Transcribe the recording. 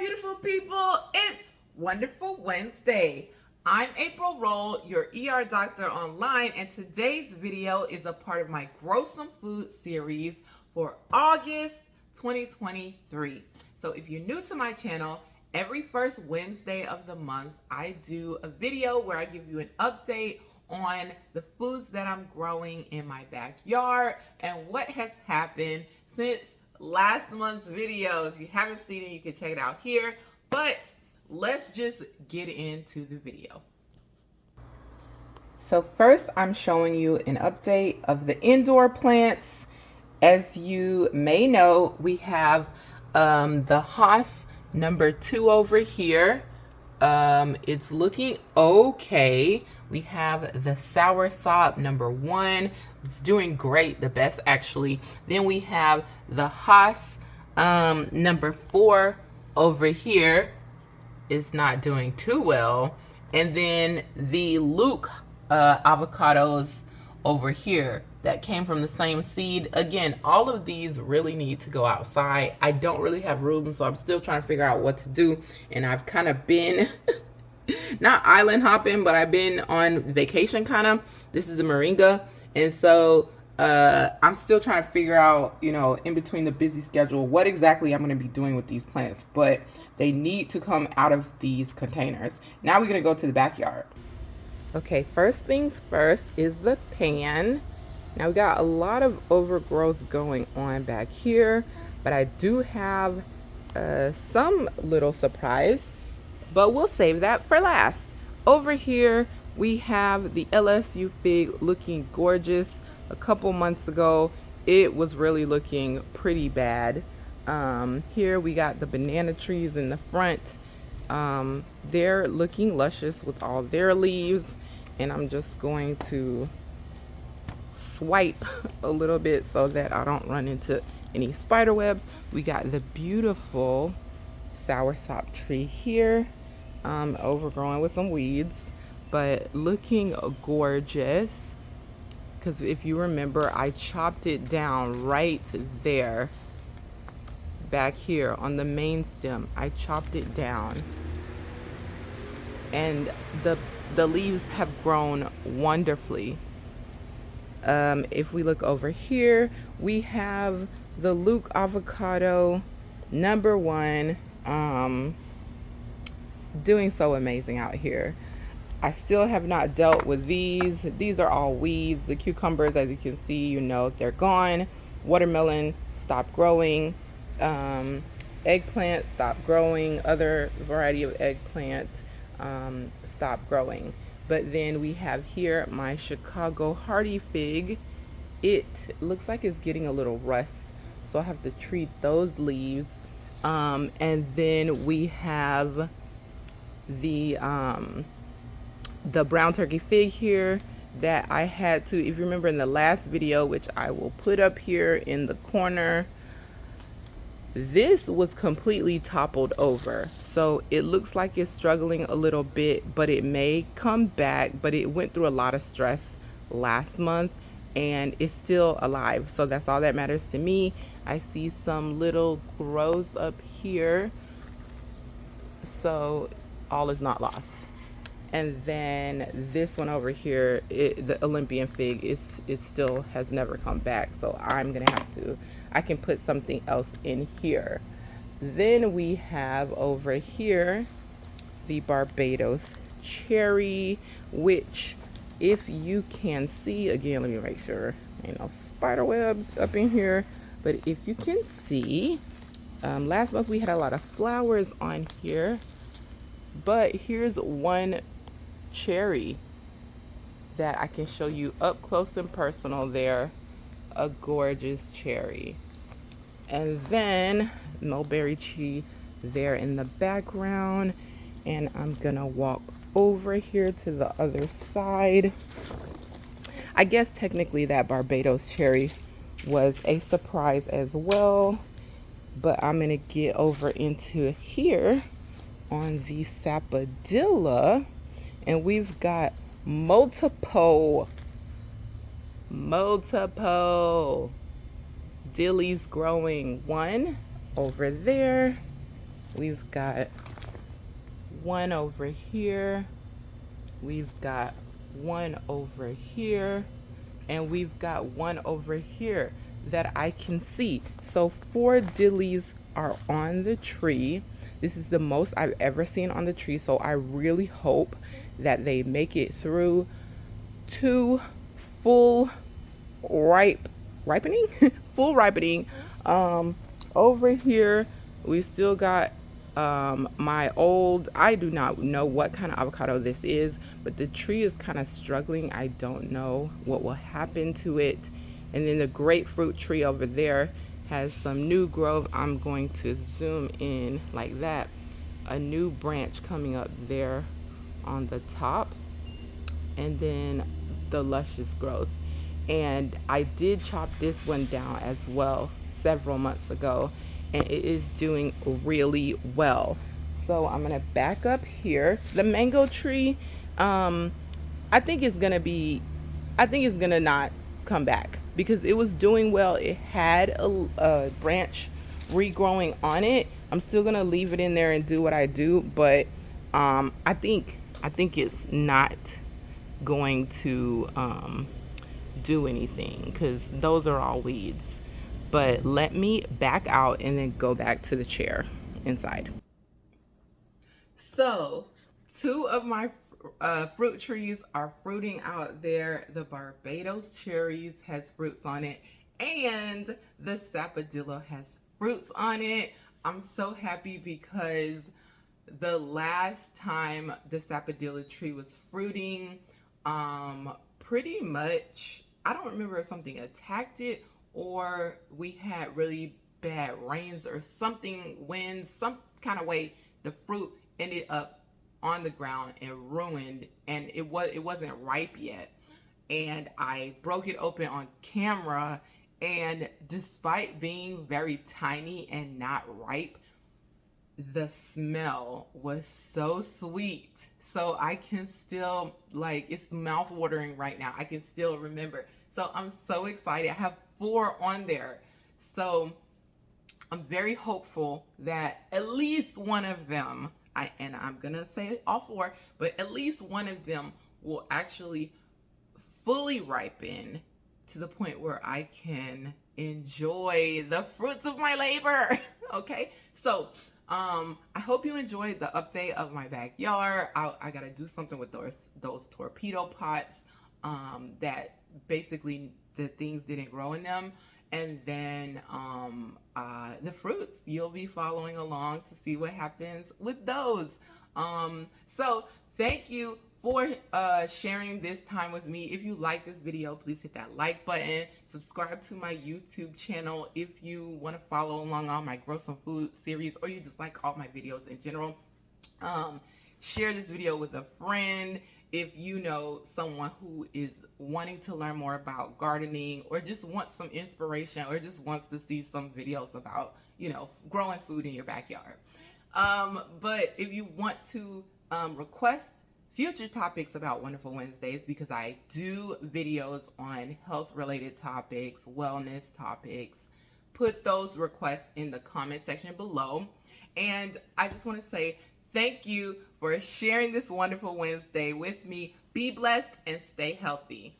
beautiful people. It's Wonderful Wednesday. I'm April Roll, your ER doctor online, and today's video is a part of my Grow Some Food series for August 2023. So if you're new to my channel, every first Wednesday of the month, I do a video where I give you an update on the foods that I'm growing in my backyard and what has happened since last month's video. If you haven't seen it, you can check it out here, but let's just get into the video. So first, I'm showing you an update of the indoor plants. As you may know, we have the Haas number 2 over here. It's looking okay. We have the soursop number 1. It's doing great, the best actually. Then we have the Haas number 4 over here. Is not doing too well. And then the Luke avocados over here that came from the same seed. Again, all of these really need to go outside. I don't really have room, so I'm still trying to figure out what to do. And I've kind of been not island hopping, but I've been on vacation kind of. This is the moringa. And so I'm still trying to figure out, in between the busy schedule, what exactly I'm going to be doing with these plants. But they need to come out of these containers. Now we're going to go to the backyard. Okay, first things first is the pan. Now we got a lot of overgrowth going on back here, but I do have some little surprise, but we'll save that for last. Over here, we have the LSU fig looking gorgeous. A couple months ago, it was really looking pretty bad. Here we got the banana trees in the front. They're looking luscious with all their leaves, and I'm just going to swipe a little bit so that I don't run into any spider webs. We got the beautiful soursop tree here, overgrowing with some weeds, but looking gorgeous. Because if you remember, I chopped it down right there, back here on the main stem. I chopped it down, and the leaves have grown wonderfully. If we look over here, we have the Luke avocado number 1, doing so amazing out here. I still have not dealt with these. These are all weeds. The cucumbers, as you can see, they're gone. Watermelon stopped growing. Eggplant stopped growing. Other variety of eggplant stopped growing. But then we have here my Chicago hardy fig. It looks like it's getting a little rust, so I have to treat those leaves. And then we have the brown turkey fig here that I had to, if you remember in the last video, which I will put up here in the corner, this was completely toppled over. So it looks like it's struggling a little bit, but it may come back. But it went through a lot of stress last month and it's still alive. So that's all that matters to me. I see some little growth up here. So all is not lost. And then this one over here, the Olympian fig, it still has never come back. So I'm going to have to, I can put something else in here. Then we have over here the Barbados cherry, which if you can see, again, let me make sure, spider webs up in here. But if you can see, last month we had a lot of flowers on here. But here's one cherry that I can show you up close and personal there. A gorgeous cherry. And then mulberry tree there in the background. And I'm gonna walk over here to the other side. I guess technically that Barbados cherry was a surprise as well. But I'm gonna get over into here on the sapodilla, and we've got multiple dillies growing. One over there, We've got one over here. We've got one over here. And we've got one over here that I can see. So 4 dillies are on the tree. This is the most I've ever seen on the tree. So I really hope that they make it through to full ripening full ripening. Over here we still got my old, I do not know what kind of avocado this is, but the tree is kind of struggling. I don't know what will happen to it. And then the grapefruit tree over there has some new growth. I'm going to zoom in like that. A new branch coming up there on the top, and then the luscious growth. And I did chop this one down as well several months ago, and it is doing really well. So I'm gonna back up here. The mango tree, I think it's gonna not come back because it was doing well. It had a branch regrowing on it. I'm still gonna leave it in there and do what I do, but I think it's not going to do anything because those are all weeds. But let me back out and then go back to the chair inside. So 2 of my fruit trees are fruiting out there. The Barbados cherries has fruits on it, and the sapodillo has fruits on it. I'm so happy because the last time the sapodillo tree was fruiting, pretty much, I don't remember if something attacked it or we had really bad rains or something, winds, some kind of way the fruit ended up on the ground and ruined, and it wasn't ripe yet. And I broke it open on camera, and despite being very tiny and not ripe, the smell was so sweet. So I can still, like, it's mouth watering right now. I can still remember. So I'm so excited. I have 4 on there. So I'm very hopeful that at least one of them, I'm gonna say all 4, but at least one of them will actually fully ripen to the point where I can enjoy the fruits of my labor. Okay, so I hope you enjoyed the update of my backyard. I gotta do something with those torpedo pots that basically the things didn't grow in them. And then the fruits, you'll be following along to see what happens with those. So thank you for sharing this time with me. If you like this video, please hit that like button. Subscribe to my YouTube channel if you want to follow along on my Grow Some Food series, or you just like all my videos in general. Share this video with a friend if you know someone who is wanting to learn more about gardening, or just wants some inspiration, or just wants to see some videos about, growing food in your backyard. But if you want to request future topics about Wonderful Wednesdays, because I do videos on health related topics, wellness topics, put those requests in the comment section below. And I just want to say thank you for sharing this Wonderful Wednesday with me. Be blessed and stay healthy.